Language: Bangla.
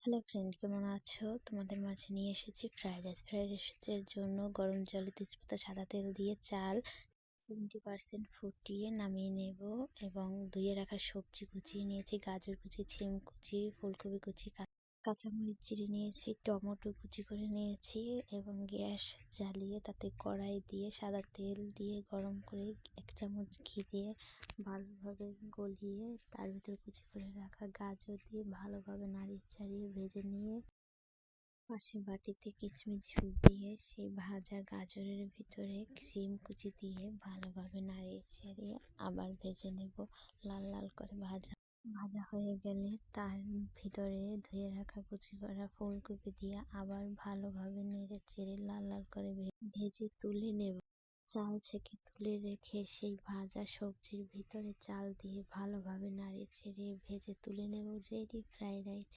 হ্যালো ফ্রেন্ড, কেমন আছো? তোমাদের মাঝে নিয়ে এসেছি ফ্রাইড রাইস। ফ্রাইড রাইসের জন্য গরম জলে তেজপাতা সাদা তেল দিয়ে চাল 70% ফুটিয়ে নামিয়ে নেব এবং ধুয়ে রাখা সবজি কুচিয়ে নিয়েছি। গাজর কুচি, সিম কুচি, ফুলকপি কুচি, কাঁচামরিচ চিড়ে নিয়েছি, টমেটো কুচি করে নিয়েছি এবং গ্যাস জ্বালিয়ে তাতে কড়াই দিয়ে সাদা তেল দিয়ে গরম করে 1 চামচ ঘি দিয়ে ভালোভাবে গলিয়ে তার ভিতর কুচি করে রাখা গাজর দিয়ে ভালোভাবে নাড়িয়ে চাড়িয়ে ভেজে নিয়ে পাশের বাটিতে কিশমিশ দিয়ে সেই ভাজা গাজরের ভিতরে সিম কুচি দিয়ে ভালোভাবে নাড়িয়ে চাড়িয়ে আবার ভেজে নেব। লাল লাল করে ভাজা ভাজা হয়ে গেলে তার ভিতরে ধুয়ে রাখা কুচি করা ফুলকপি দিয়ে আবার ভালোভাবে নেড়ে চেড়ে লাল লাল করে ভেজে তুলে নেব। চাল ছেঁকে তুলে রেখে সেই ভাজা সবজির ভিতরে চাল দিয়ে ভালোভাবে নাড়িয়ে চেড়ে ভেজে তুলে নেব। Ready fried rice.